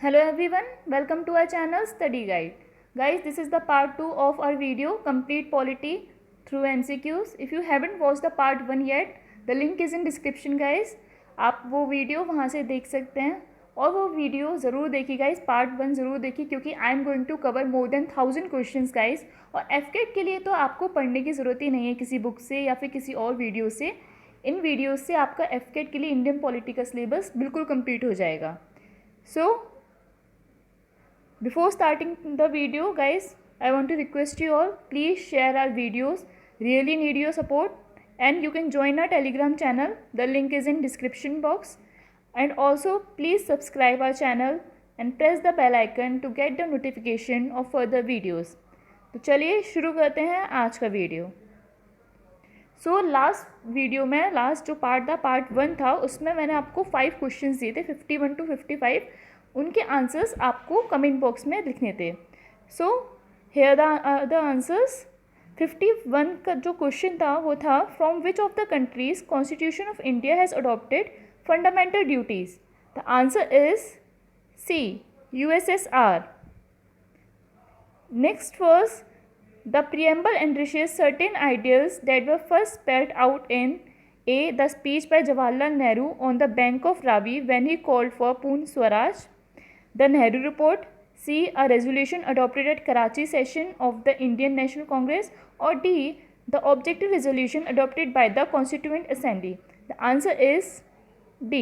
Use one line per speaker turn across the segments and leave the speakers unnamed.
Hello everyone, welcome to our channel Study Guide. Guys, this is the part 2 of our video Complete Polity through MCQs. If you haven't watched the part 1 yet, the link is in description guys. आप वो video वहाँ से देख सकते हैं और वो video ज़रूर देखिए गाइस, पार्ट 1 ज़रूर देखिए क्योंकि I am going to cover more than 1000 questions guys. और एफकेट के लिए तो आपको पढ़ने की ज़रूरत ही नहीं है किसी बुक से या फिर किसी और वीडियो से। इन वीडियो से आपका एफकेट के लिए इंडियन पॉलिटी का सिलेबस बिल्कुल कंप्लीट हो जाएगा। Before starting the video guys, I want to request you all, please share our videos, really need your support, and you can join our Telegram channel, the link is in description box, and also please subscribe our channel and press the bell icon to get the notification of further videos. तो चलिए शुरू करते हैं आज का video. Last video में last जो part था पार्ट 1 था, उसमें मैंने आपको 5 क्वेश्चंस दिए थे 51 to 55। उनके आंसर्स आपको कमेंट बॉक्स में लिखने थे। So here the answers. 51 का जो क्वेश्चन था वो था, from which of the countries constitution of India has adopted fundamental duties. The answer is C, USSR. Next was, the preamble enriches certain ideals that were first spelled out in A. The speech by Jawaharlal Nehru on the bank of Ravi when he called for Purna Swaraj. The Nehru Report. C. A resolution adopted at Karachi session of the Indian National Congress. Or D. The objective resolution adopted by the Constituent Assembly. The answer is D.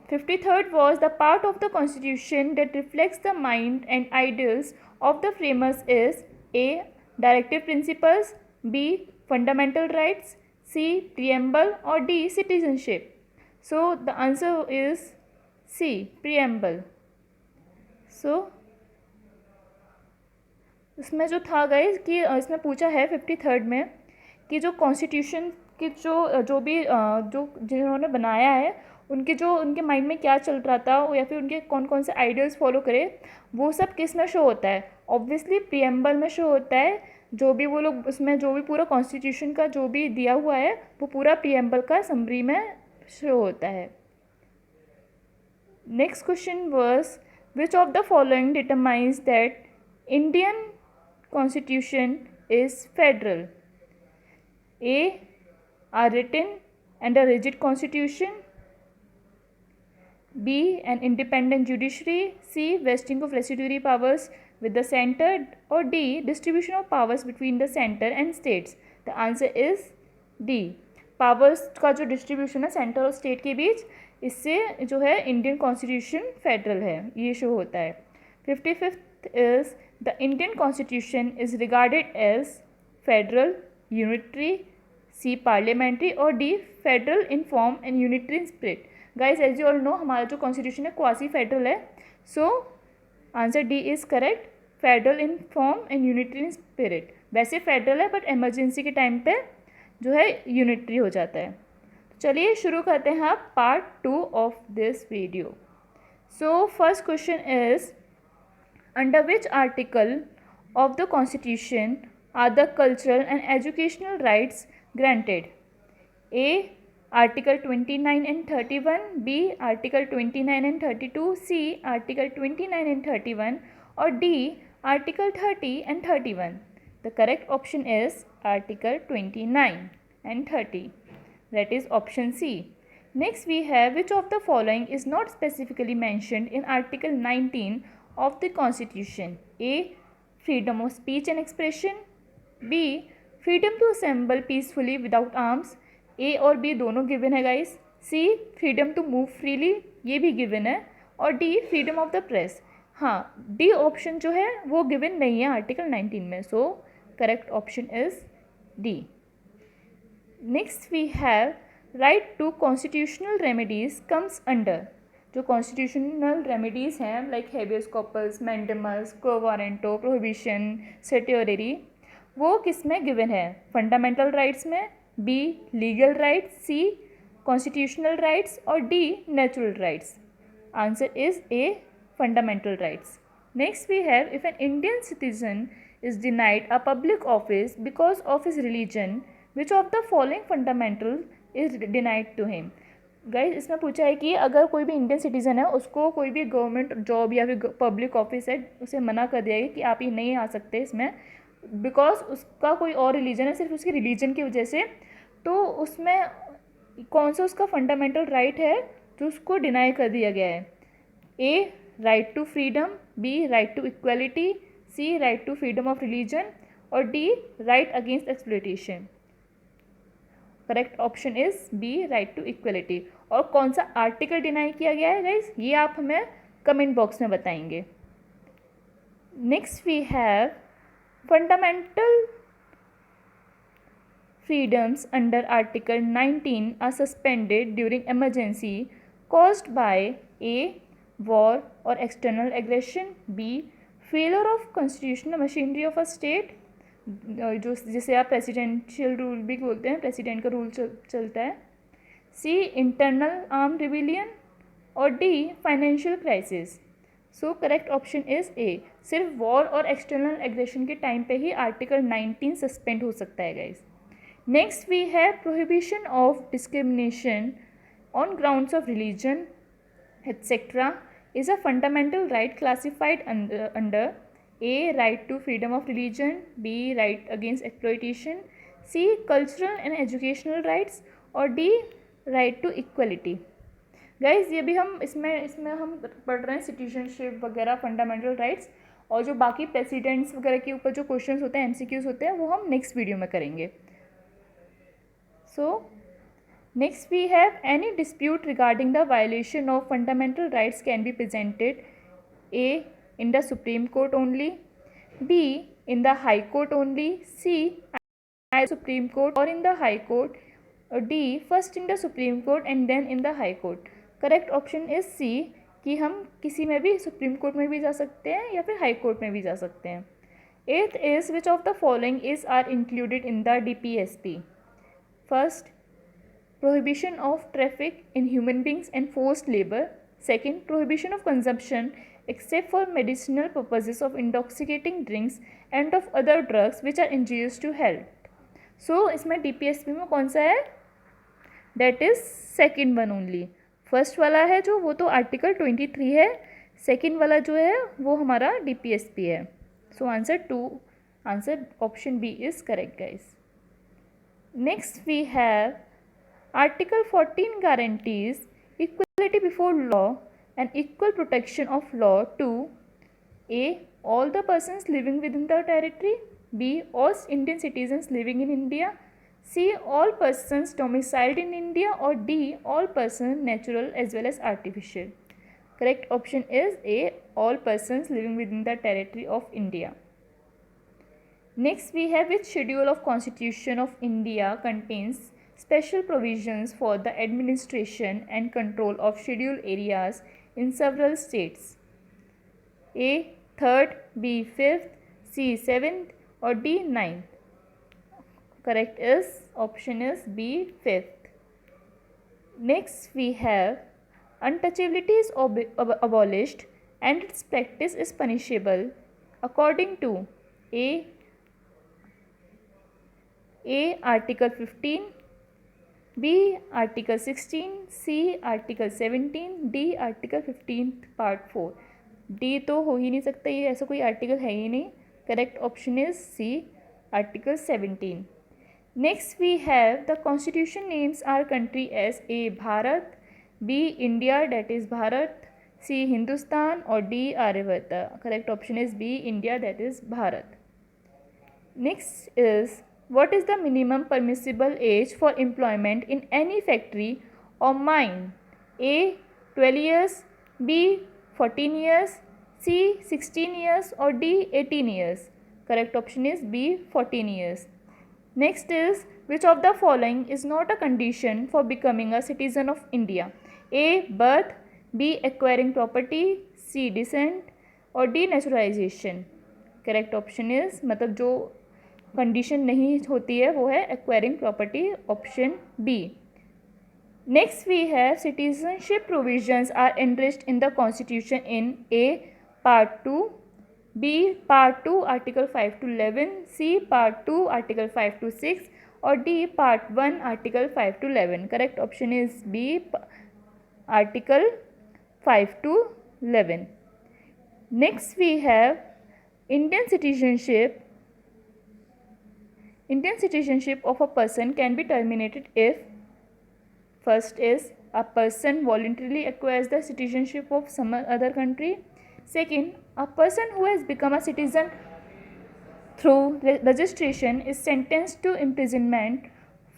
53rd was, the part of the Constitution that reflects the mind and ideals of the framers is A. Directive Principles, B. Fundamental Rights, C. Preamble, or D. Citizenship. So the answer is C. Preamble. इसमें जो था guys कि इसमें पूछा है 53rd में कि जो कॉन्स्टिट्यूशन की जो भी जो जिन्होंने बनाया है उनके माइंड में क्या चल रहा था या फिर उनके कौन कौन से आइडियल्स फॉलो करे, वो सब किस में शो होता है। ऑब्वियसली प्रीएम्बल में शो होता है। जो भी वो लोग उसमें जो भी पूरा कॉन्स्टिट्यूशन का जो भी दिया हुआ है वो पूरा प्रीएम्बल का समरी में शो होता है। Next question was, which of the following determines that Indian Constitution is federal? A. A written and a rigid constitution. B. An independent judiciary. C. Vesting of residuary powers with the center. Or D. Distribution of powers between the center and states. The answer is D. Powers का जो distribution है centre और state के बीच, इससे जो है Indian constitution federal है, ये शो होता है। 55th is, the Indian constitution is regarded as federal, unitary, C parliamentary, और D federal in form and unitary in spirit. Guys as you all know, हमारा जो कॉन्स्टिट्यूशन है क्वासी फेडरल है। So answer D is correct, federal in form and unitary in spirit. वैसे federal है but emergency के time पे जो है यूनिटरी हो जाता है। चलिए शुरू करते हैं आप part 2 of this video. So first question is, under which article of the constitution are the cultural and educational rights granted? A. Article 29 and 31, B. Article 29 and 32, C. Article 29 and 31, और D. Article 30 and 31. The correct option is Article 29 and 30. That is option C. Next we have, which of the following is not specifically mentioned in Article 19 of the Constitution? A. Freedom of speech and expression. B. Freedom to assemble peacefully without arms. A और B दोनों given है guys. C. Freedom to move freely, ये भी given है। और D. Freedom of the press. हाँ, D option जो है वो given नहीं है आर्टिकल 19 में। सो correct option is D. Next we have, right to constitutional remedies comes under, जो constitutional remedies हैं like habeas corpus, mandamus, quo warranto, prohibition, certiorari, वो किस में given है? फंडामेंटल राइट्स में, B. Legal rights, C. Constitutional rights, और D. Natural rights. Answer is A. Fundamental rights. Next we have, if an Indian citizen is denied a public office because of his religion, which of the following fundamental is denied to him? Guys इसमें पूछा है कि अगर कोई भी Indian citizen है उसको कोई भी गवर्नमेंट जॉब या फिर पब्लिक ऑफिस है उसे मना कर दिया गया कि आप ये नहीं आ सकते इसमें, बिकॉज उसका कोई और रिलीजन है, सिर्फ उसके रिलीजन की वजह से, तो उसमें कौन सा उसका फंडामेंटल राइट है जो उसको डिनाई कर दिया गया है? A right to freedom, B right to equality, C right to freedom of religion और D right against exploitation. Correct option is B right to equality. और कौन सा आर्टिकल डिनाई किया गया है गाइज, ये आप हमें कमेंट बॉक्स में बताएंगे। Next we have fundamental freedoms under Article 19 are suspended during emergency caused by A. war or external aggression, B. failure of constitutional machinery of a state, जो जिसे आप प्रेसिडेंशियल रूल भी बोलते हैं, प्रेसिडेंट का rule चलता है, सी इंटरनल आर्म रिविलियन और D financial crisis. So correct option is ए, सिर्फ वॉर और एक्सटर्नल एग्रेशन के टाइम पे ही आर्टिकल 19 सस्पेंड हो सकता है guys. Next we have prohibition of discrimination on grounds of religion etc. is a fundamental right classified under A. right to freedom of religion, B. right against exploitation, C. cultural and educational rights और D. right to equality। Guys ये भी हम इसमें हम पढ़ रहे हैं citizenship वगैरह, फंडामेंटल राइट्स, और जो बाकी प्रेसिडेंट्स वगैरह के ऊपर जो क्वेश्चंस होते हैं, MCQs होते हैं, वो हम नेक्स्ट वीडियो में करेंगे। So, next we have any dispute regarding the violation of fundamental rights can be presented A. in the Supreme Court only, B. in the High Court only, C. at the Supreme Court or in the High Court, or D. first in the Supreme Court and then in the High Court। Correct option is C कि हम किसी में भी supreme court में भी जा सकते हैं या फिर हाई कोर्ट में भी जा सकते हैं। Eighth is which of the following is are included in the DPSP? First, prohibition of traffic in human beings and forced labor. Second, prohibition of consumption except for medicinal purposes of intoxicating drinks and of other drugs which are injurious to health। So इसमें DPSP में कौन सा है? That is second one only। First वाला है जो, वो तो आर्टिकल 23 है, सेकेंड वाला जो है वो हमारा DPSP है। So answer option B is correct guys. Next we have Article 14 guarantees equality before law and equal protection of law to A. all the persons living within the territory, B. all Indian citizens living in India, C. all persons domiciled in India or D. all persons natural as well as artificial। Correct option is A. all persons living within the territory of India। Next we have which schedule of Constitution of India contains special provisions for the administration and control of scheduled areas in several states? A. 3rd, B. 5th, C. 7th or D. 9th। Correct is option is B. 5th। Next we have untouchability is abolished and its practice is punishable according to A. Article 15, B. Article 16, C. Article 17, D. Article 15 Part 4। D तो हो ही नहीं सकता, ये ऐसा कोई article है ही नहीं। Correct option is C. Article 17। Next we have the constitution names our country as A. Bharat, B. India that is Bharat, C. Hindustan और D. Aryavarta. Correct option is B. India that is Bharat. Next is what is the minimum permissible age for employment in any factory or mine? A. 12 years, B. 14 years, C. 16 years or D. 18 years। Correct option is B. 14 years। Next is which of the following is not a condition for becoming a citizen of India? A. birth, B. acquiring property, C. descent और D. naturalization। Correct option is मतलब जो condition नहीं होती है वो है acquiring property, option B. Next we have citizenship provisions are enriched in the constitution in A. Part 2, B. Part 2 article 5 to 11, C. Part 2 article 5 to 6 or D, Part 1, Article 5 to 11. Correct option is B, Article 5 to 11. Next we have Indian citizenship. Indian citizenship of a person can be terminated if first is a person voluntarily acquires the citizenship of some other country. Second, a person who has become a citizen through registration is sentenced to imprisonment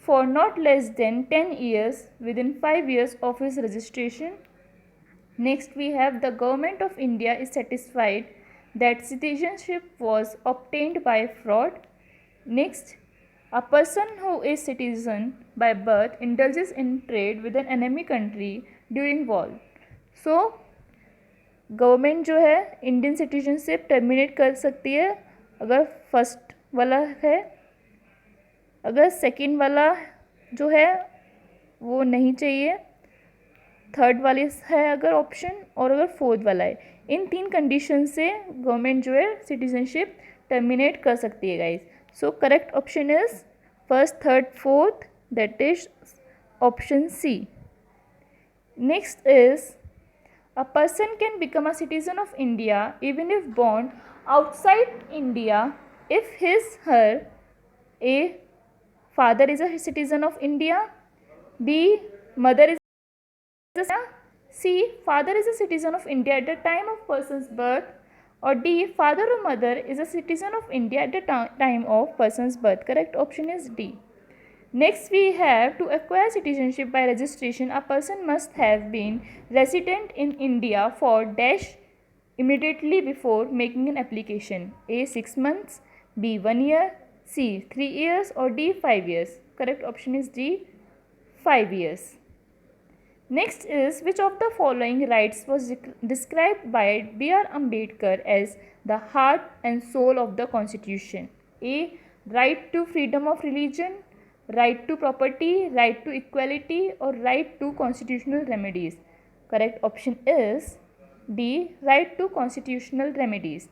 for not less than 10 years within 5 years of his registration. Next, we have the Government of India is satisfied that citizenship was obtained by fraud. Next, a person who is citizen by birth indulges in trade with an enemy country during war. So, government जो है Indian citizenship terminate कर सकती है अगर first वाला है, अगर second वाला जो है वो नहीं चाहिए, थर्ड वाली है अगर ऑप्शन, और अगर फोर्थ वाला है, इन 3 कंडीशन से गवर्नमेंट जो है सिटीजनशिप टर्मिनेट कर सकती है guys. So correct option is first, third, fourth, that is option C. Next is a person can become a citizen of India even if born outside India if her A, father is a citizen of India, B, mother is a C, father is a citizen of India at the time of person's birth, or D, father or mother is a citizen of India at the time of person's birth. Correct option is D. Next we have, to acquire citizenship by registration, a person must have been resident in India for dash immediately before making an application. A, 6 months, B, 1 year, C, 3 years, or D, 5 years. Correct option is D, 5 years. Next is, which of the following rights was described by B.R. Ambedkar as the heart and soul of the Constitution? A, right to freedom of religion, right to property, right to equality, or right to constitutional remedies. Correct option is D, right to constitutional remedies.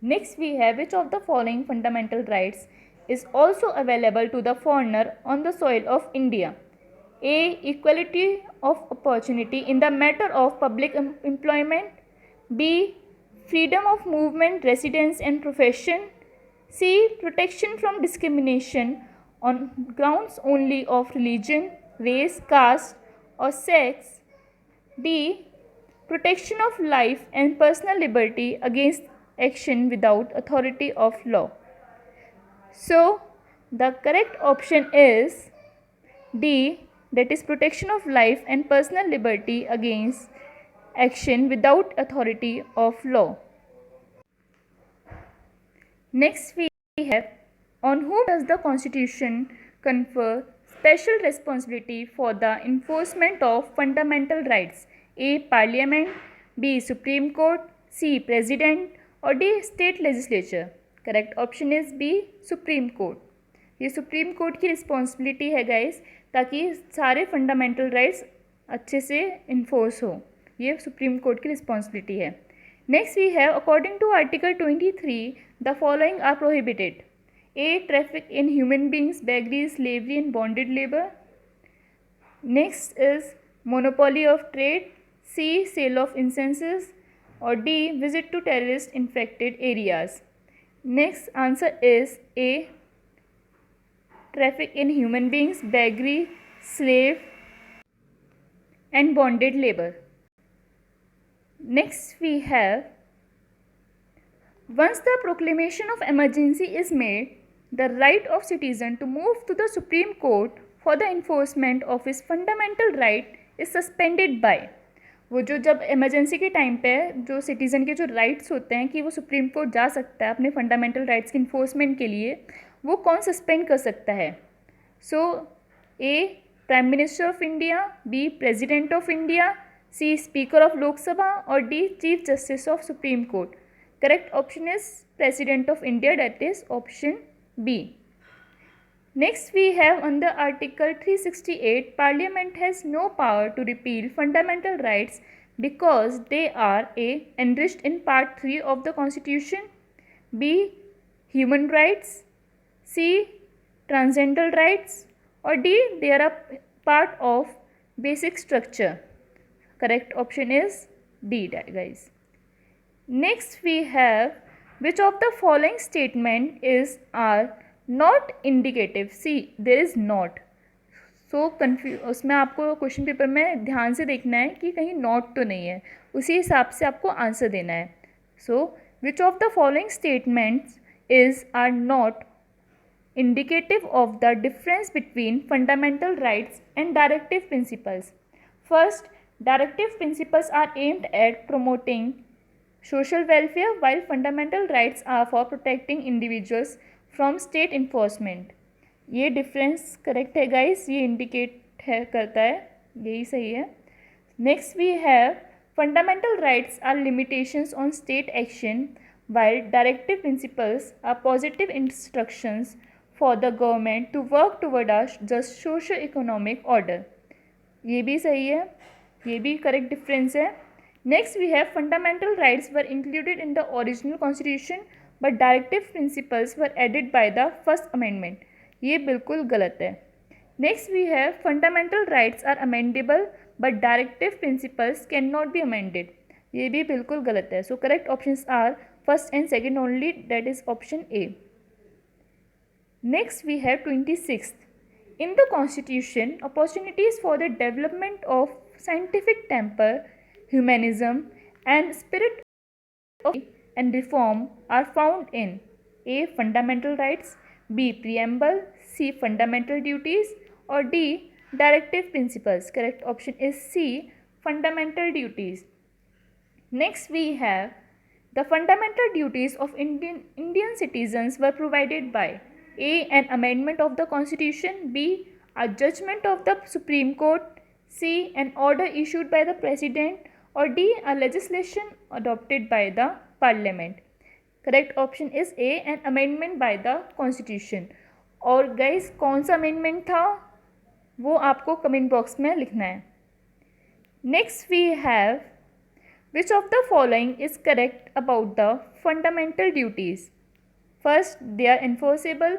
Next we have, which of the following fundamental rights is also available to the foreigner on the soil of India? A, equality of opportunity in the matter of public employment. B, freedom of movement, residence and profession. C, protection from discrimination on grounds only of religion, race, caste, or sex. D, protection of life and personal liberty against action without authority of law. So, the correct option is D, that is protection of life and personal liberty against action without authority of law. Next we have, on whom does the Constitution confer special responsibility for the enforcement of fundamental rights? A, Parliament, B, Supreme Court, C, President, or D, State Legislature? Correct option is B, Supreme Court. ये Supreme Court की responsibility है guys, ताकि सारे fundamental rights अच्छे से enforce हो. ये Supreme Court की रिस्पॉन्सिबिलिटी है. Next we have, according to article 23 the following are prohibited. A, traffic in human beings, beggary, slavery and bonded labor. Next is monopoly of trade. C, sale of incenses, or D, visit to terrorist infected areas. Next answer is A, traffic in human beings, beggary, slave and bonded labor. Next we have, once the proclamation of emergency is made, the right of citizen to move to the Supreme Court for the enforcement of his fundamental right is suspended by. वो जो जब emergency के time पे जो citizen के जो rights होते हैं कि वो सुप्रीम कोर्ट जा सकता है अपने फंडामेंटल राइट्स के इन्फोर्समेंट के लिए, वो कौन सस्पेंड कर सकता है? So A, prime minister of India, B, president of India, C, speaker of Lok Sabha, और D, chief justice of supreme court. Correct option is president of India, that is option B. Next we have, under Article 368, Parliament has no power to repeal fundamental rights because they are A, enriched in Part 3 of the Constitution, B, human rights, C, transcendental rights, or D, they are a part of basic structure. Correct option is D, guys. Next we have, which of the following statement is are not indicative? See, there is not. सो उसमें आपको question paper में ध्यान से देखना है कि कहीं not तो नहीं है, उसी हिसाब से आपको आंसर देना है. So which of the following statements is are not indicative of the difference between fundamental rights and directive principles? First, directive principles are aimed at promoting social welfare, while fundamental rights are for protecting individuals from state enforcement. ये difference correct है guys, ये indicate है करता है, यही सही है. Next we have fundamental rights are limitations on state action, while directive principles are positive instructions for the government to work toward a just socio-economic order. ये भी सही है, ये भी करेक्ट डिफरेंस है. Next we have fundamental rights were included in the original constitution but directive principles were added by the first amendment. ये बिल्कुल गलत है. Next we have fundamental rights are amendable but directive principles can not be amended. ये भी बिल्कुल गलत है. So correct options are first and second only, that is option A. Next we have 26th. In the Constitution, opportunities for the development of scientific temper, humanism and spirit of and reform are found in A. Fundamental rights, B. Preamble, C. Fundamental duties, or D. Directive principles. Correct option is C. Fundamental duties. Next we have the fundamental duties of Indian citizens were provided by A. An amendment of the Constitution, B. A judgment of the Supreme Court, C. An order issued by the President, or D. A legislation adopted by the Parliament. Correct option is A. An amendment by the Constitution. और guys कौन सा amendment था वो आपको comment box में लिखना है. Next we have, which of the following is correct about the fundamental duties? First, they are enforceable.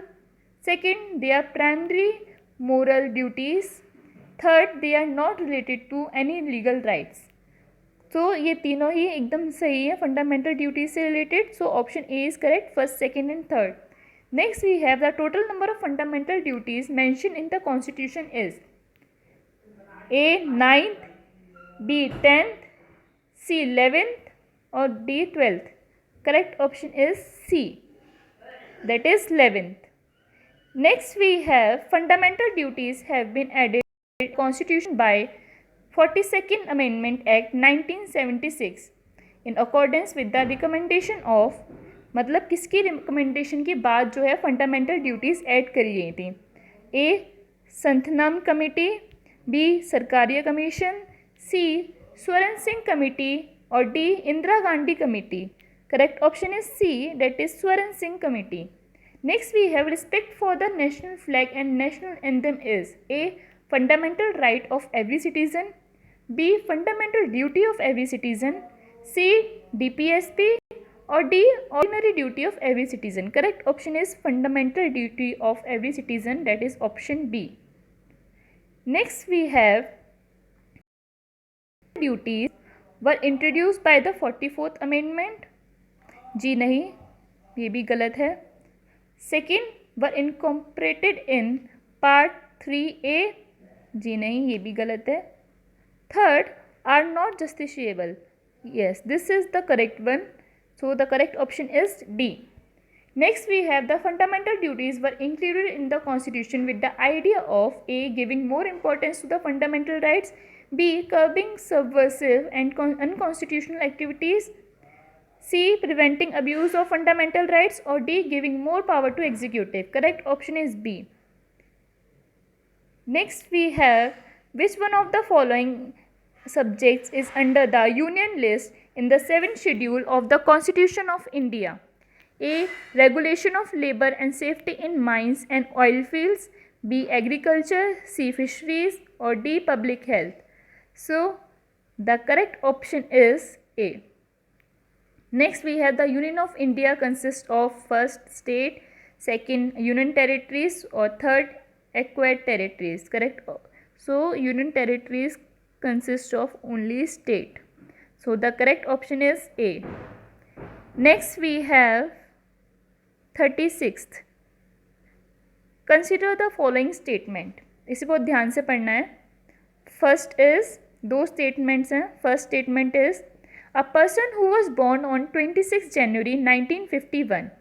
Second, they are primary moral duties. Third, they are not related to any legal rights. So ये तीनों ही एकदम सही है fundamental duties से related. So option A is correct, first, second and third. Next we have the total number of fundamental duties mention in the constitution is A 9th, B 10th, C 11th, और D 12th. Correct option is C, that is 11th. Next we have fundamental duties have been added to the Constitution by 42nd Amendment Act 1976 in accordance with the recommendation of, मतलब किसकी recommendation के बाद जो है fundamental duties add करी गई थी? A Santhanam committee, B Sarkaria commission, C Swaran Singh committee, और D Indira Gandhi committee. Correct option is C, that is Swaran Singh committee. Next we have respect for the national flag and national anthem is A. Fundamental right of every citizen, B. Fundamental duty of every citizen, C. DPSP, or D. Ordinary duty of every citizen. Correct option is fundamental duty of every citizen, that is option B. Next we have duties were introduced by the 44th Amendment. जी नहीं, ये भी गलत है. Second, were incorporated in part 3A. जी नहीं, ये भी गलत है. Third, are not justiciable. yes, this is the correct one. So the correct option is D. Next we have the fundamental duties were included in the Constitution with the idea of A. giving more importance to the fundamental rights, B. curbing subversive and unconstitutional activities, C. preventing abuse of fundamental rights, or D. giving more power to executive. Correct option is B. Next we have, which one of the following subjects is under the Union list in the 7th schedule of the Constitution of India? A. regulation of labor and safety in mines and oil fields, B. agriculture, C. fisheries, or D. public health. So the correct option is A. Next we have the Union of India consists of first state, second union territories, or third acquired territories. Correct. So union territories consist of only state. So the correct option is A. Next we have 36th. Consider the following statement. इसे बहुत ध्यान से पढ़ना है. First is, दो statements हैं. First statement is, a person who was born on 26 January 1951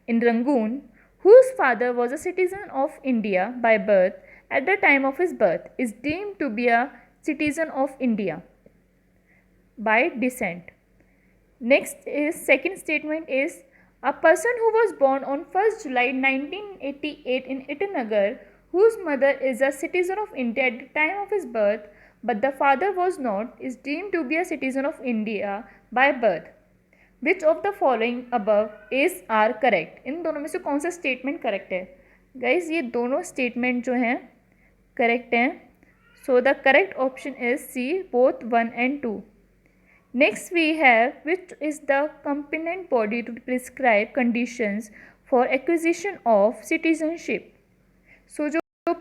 in Rangoon, whose father was a citizen of India by birth at the time of his birth, is deemed to be a citizen of India by descent. Next is, second statement is, a person who was born on 1st July 1988 in Itanagar, whose mother is a citizen of India at the time of his birth but the father was not, is deemed to be a citizen of India by birth. Which of the following above is are correct? इन दोनों में से कौन सा statement correct है? Guys ये दोनों statement जो हैं करेक्ट हैं. So the correct option is C, both 1 and 2. Next we have, which is the competent body to prescribe conditions for acquisition of citizenship. So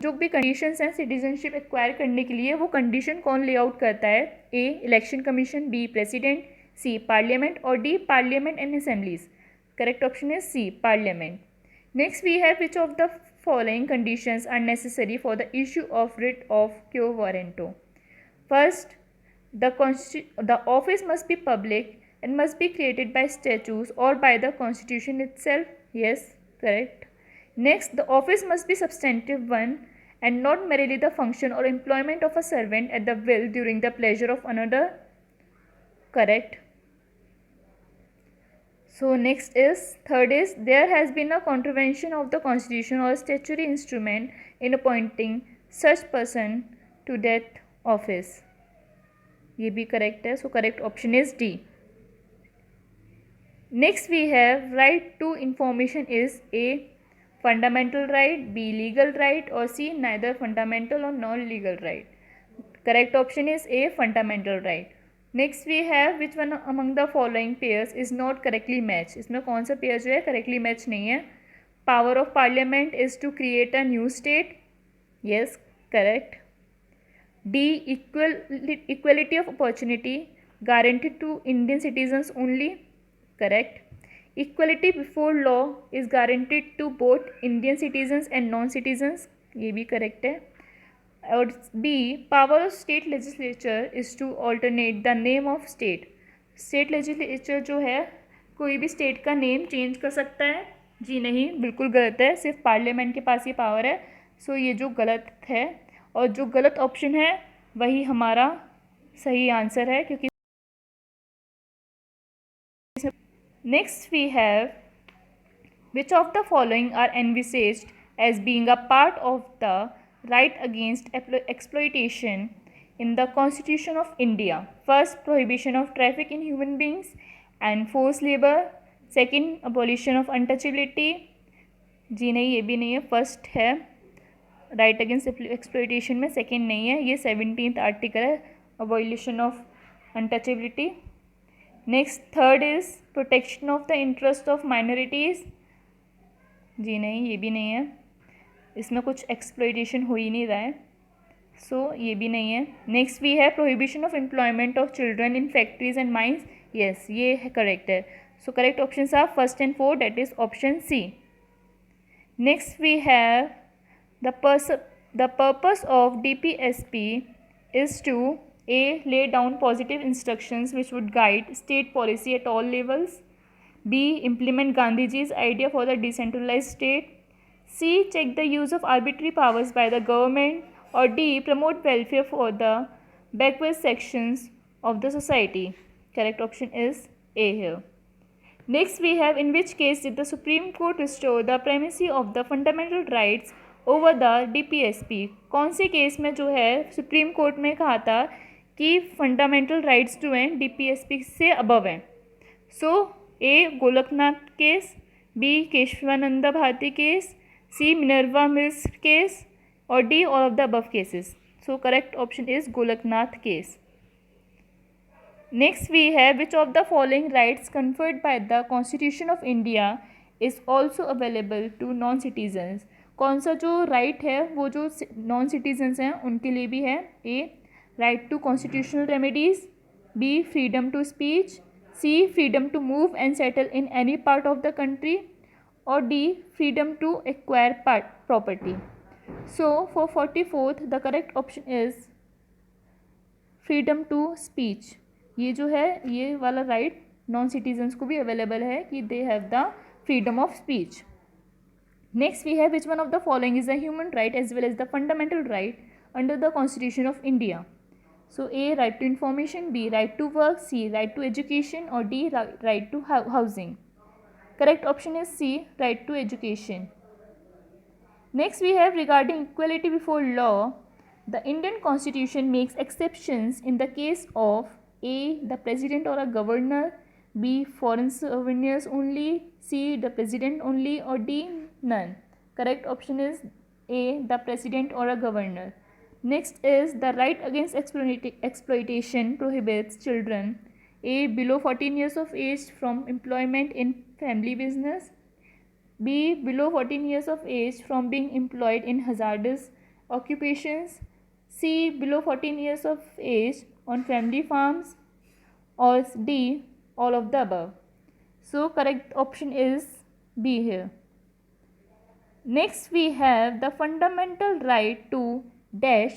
जो भी कंडीशंस हैं सिटीजनशिप एक्वायर करने के लिए, वो कंडीशन कौन ले आउट करता है? A election commission, B president, C parliament और D parliament and assemblies. Correct option is C, parliament. Next we have, which of the following conditions are necessary for the issue of writ of quo warranto. First, the office must be public and must be created by statutes or by the constitution itself. Yes, correct. Next, the office must be substantive one and not merely the function or employment of a servant at the will during the pleasure of another. Correct. So next is, third is, there has been a contravention of the constitution or statutory instrument in appointing such person to that office. ये भी correct है. So correct option is D. Next we have, right to information is A fundamental right, B legal right और C neither fundamental और non legal right. Correct option is A, fundamental right. Next we have, which one among the following pairs is not correctly match. इसमें कौन सा pair जो है correctly match नहीं है? Power of parliament is to create a new state. Yes, correct. D, equality of opportunity guaranteed to Indian citizens only. Correct. Equality before law is guaranteed to both Indian citizens and non-citizens. ये भी correct है. और B, power of state legislature is to alternate the name of state. State legislature जो है कोई भी state का name change कर सकता है. जी नहीं, बिल्कुल गलत है. सिर्फ पार्लियामेंट के पास ये पावर है. सो ये जो गलत है और जो गलत ऑप्शन है वही हमारा सही आंसर है, क्योंकि next we have, which of the following are envisaged as being a part of the right against exploitation in the constitution of India. First, prohibition of traffic in human beings and force labour. Second, abolition of untouchability. जी नहीं, ये भी नहीं है. First है right against exploitation में, second नहीं है. ये 17th आर्टिकल है, abolition of untouchability. Next, third is protection of the interest of minorities. जी नहीं, ये भी नहीं है. इसमें कुछ एक्सप्लॉयटेशन हो ही नहीं रहा है, सो ये भी नहीं है. नेक्स्ट वी है prohibition of employment of children in factories and mines. Yes, ये है करेक्ट है. So correct option are first and fourth, that is option C. Next we have, the purpose of DPSP is to A, lay down positive instructions which would guide state policy at all levels. B, implement Gandhiji's idea for the decentralized state. C, check the use of arbitrary powers by the government. Or D, promote welfare for the backward sections of the society. Correct option is A here. Next we have, in which case did the Supreme Court restore the primacy of the fundamental rights over the DPSP. कौन से case में जो है supreme court में कहा था कि fundamental rights जो हैं DPSP से अबव हैं? So A, Golaknath case, B, Keshavananda Bharati case, C, Minerva mills case और D, all of the above cases. So correct option is Golaknath case. Next we है, which of the following rights conferred by the constitution of India is also available to non citizens. कौन सा जो right है वो जो non citizens हैं उनके लिए भी है? A right to constitutional remedies, B freedom to speech, C freedom to move and settle in any part of the country, और D freedom to acquire property. So for 44th the correct option is freedom to speech. ये जो है ये वाला right non citizens को भी available है कि they have the freedom of speech. Next we have which one of the following is the human right as well as the fundamental right under the constitution of India. So A right to information, B right to work, C right to education, और D right to housing. Correct option is C, right to education. Next we have regarding equality before law. The Indian Constitution makes exceptions in the case of A, the president or a governor, B, foreign sovereigns only, C, the president only, or D, none. Correct option is A, the president or a governor. Next is the right against exploitation prohibits children A, below 14 years of age from employment in family business, B, below 14 years of age from being employed in hazardous occupations, C, below 14 years of age on family farms, or D, all of the above. So correct option is B here. Next we have the fundamental right to dash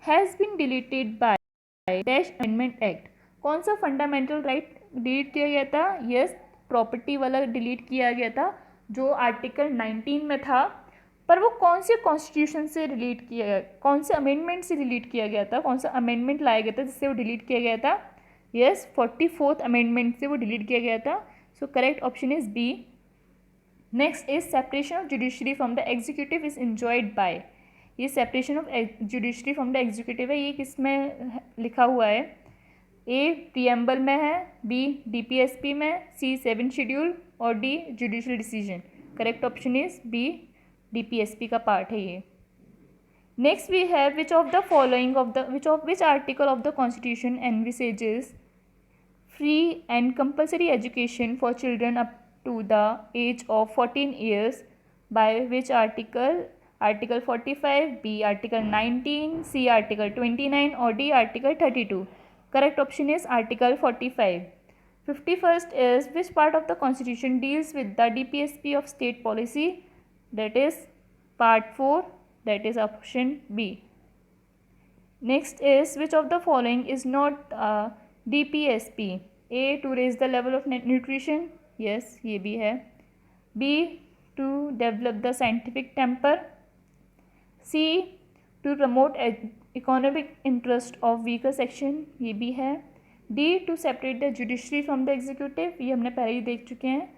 has been deleted by dash Amendment Act. कौन सा fundamental right delete किया गया था? Yes, property वाला delete किया गया था जो आर्टिकल 19 में था, पर वो कौन से कॉन्स्टिट्यूशन से डिलीट किया गया, कौन से अमेंडमेंट से डिलीट किया गया था, कौन सा अमेंडमेंट लाया गया था जिससे वो डिलीट किया गया था? यस, 44th अमेंडमेंट से वो डिलीट किया गया था। So correct option is B. Next is separation of judiciary from the executive is enjoyed by. ये separation of judiciary from the executive है, ये किस में लिखा हुआ है? ए प्रीएम्बल में है, बी डीपीएसपी में, सी 7 शेड्यूल, और D judicial decision. Correct option is B, DPSP का पार्ट है ये। Next we have which of the following of the which article of the constitution envisages free and compulsory education for children up to the age of 14 years by which article? Article 45, B article 19, C article 29, और D article 32. Correct option is article 45. 51st is which part of the constitution deals with the DPSP of state policy? That is part 4, that is option B. Next is which of the following is not DPSP? A, to raise the level of nutrition, yes ये भी है. B, to develop the scientific temper. C, to promote economic interest of weaker section, ये भी है. डी, to separate the judiciary from the executive, ये हमने पहले ही देख चुके हैं,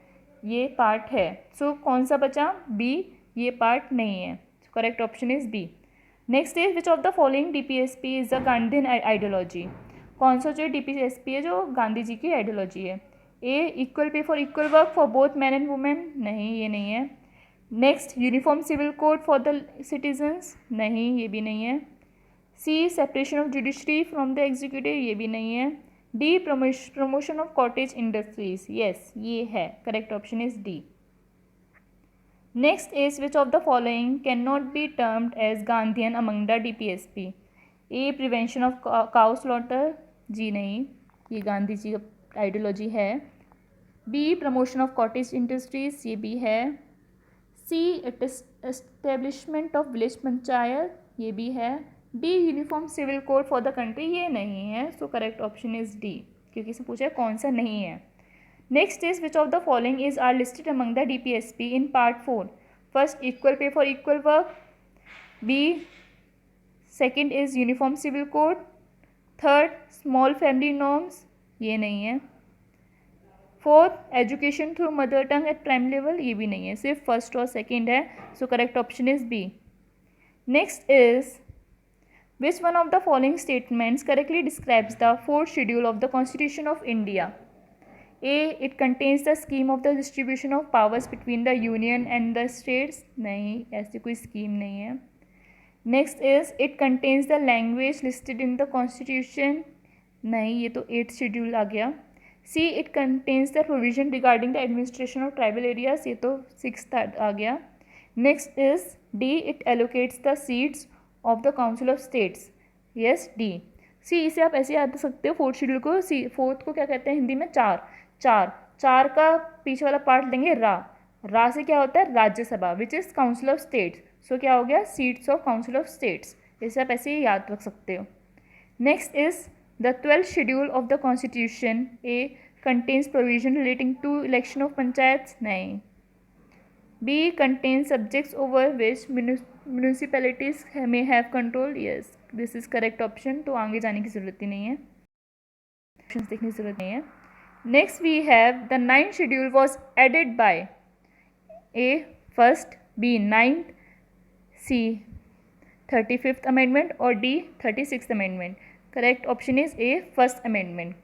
ये पार्ट है. सो कौन सा बचा? बी, ये पार्ट नहीं है. Correct option is B. Next is which of the following DPSP is the Gandhian ideology? कौन सा जो डीपीएसपी है जो गांधी जी की आइडियोलॉजी है? A, equal pay for equal work for both man and women, नहीं ये नहीं है. Next, uniform civil code for the citizens, नहीं ये भी नहीं है. C, separation of judiciary from the executive, ये भी नहीं है. D, promotion of cottage industries, yes ये है. Correct option is D. Next is which of the following can not be termed as Gandhian among the DPSP? A, prevention of cow slaughter, जी नहीं, ये गांधी जी का आइडियोलॉजी है. बी, promotion of cottage industries, ये भी है. सी, एस्टेब्लिशमेंट ऑफ विलेज पंचायत, ये भी है. डी, uniform civil code for the country, ये नहीं है. So correct option is D, क्योंकि इसमें पूछा है कौन सा नहीं है. Next is which of the following is are listed among the DPSP in part 4? First, equal pay for equal work. B, second is uniform civil code. Third, small family norms, ये नहीं है. Fourth, education through mother tongue at primary level, ये भी नहीं है, सिर्फ first और second है. So correct option is B. Next is which one of the following statements correctly describes the fourth schedule of the Constitution of India? A, it contains the scheme of the distribution of powers between the union and the states, नहीं ऐसी कोई scheme नहीं है. Next is it contains the language listed in the Constitution, नहीं ये तो 8th schedule आ गया. C it contains the provision regarding the administration of tribal areas, ये तो 6th आ गया. Next is D it allocates the seats of the council of states. Yes D. See इसे आप ऐसे याद रख सकते हो, फोर्थ शेड्यूल को. सी फोर्थ को क्या कहते हैं हिंदी में? चार. चार का पीछे वाला पार्ट लेंगे रा से क्या होता है? Rajya Sabha, which is council of states. So क्या हो गया? Seats of council of states. इसे आप ऐसे ही याद रख सकते हो. Next is the 12th schedule of the constitution A contains provision relating to election of panchayat. नहीं. B contains subjects over which municipalities may have control. Yes, this is correct option. तो आगे जाने की जरूरत ही नहीं है, ऑप्शन देखने की जरूरत नहीं है. Next we have the 9th schedule was added by A first, B 9th, C 35th amendment और D 36th amendment. Correct option is A first amendment.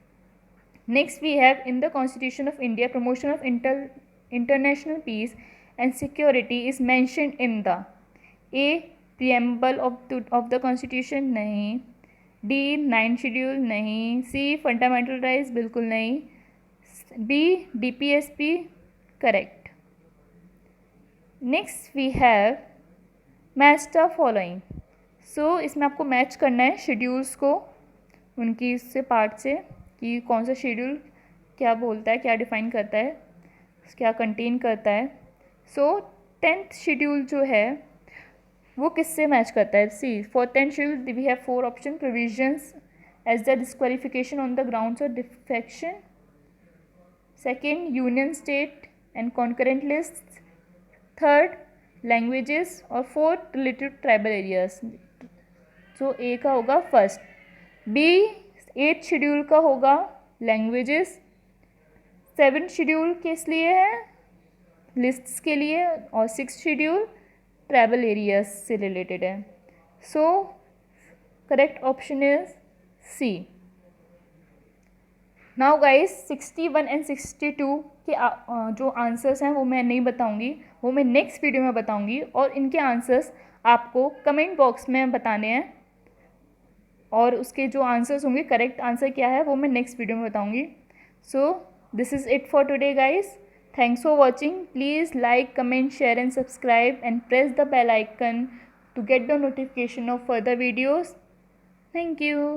Next we have in the constitution of India promotion of international peace and security is mentioned in the A preamble of the constitution. नहीं. D 9th schedule. नहीं. C fundamental rights. बिल्कुल नहीं. B DPSP. correct. Next we have match the following. So इसमें आपको match करना है schedules को उनकी इससे पार्ट से कि कौन सा शेड्यूल क्या बोलता है, क्या डिफाइन करता है, क्या कंटेन करता है. सो 10th शेड्यूल जो है वो किससे मैच करता है? C for 10th schedule we have 4 option. Provisions as the disqualification on the grounds of defection. Second, union state and concurrent list. Third, languages. और fourth, related tribal areas. So A का होगा first. B 8th schedule का होगा languages. 7th schedule किस लिए है? Lists के लिए. और 6th शेड्यूल ट्राइबल एरियाज से रिलेटेड है. So correct option is C. Now guys 61 and 62 के जो आंसर्स हैं वो मैं नहीं बताऊंगी, वो मैं नेक्स्ट वीडियो में बताऊंगी. और इनके आंसर्स आपको कमेंट बॉक्स में बताने हैं और उसके जो आंसर्स होंगे, करेक्ट आंसर क्या है, वो मैं नेक्स्ट वीडियो में बताऊंगी. So this is it for today guys. Thanks for watching. Please like, comment, share and subscribe and press the bell icon to get the notification of further videos. Thank you.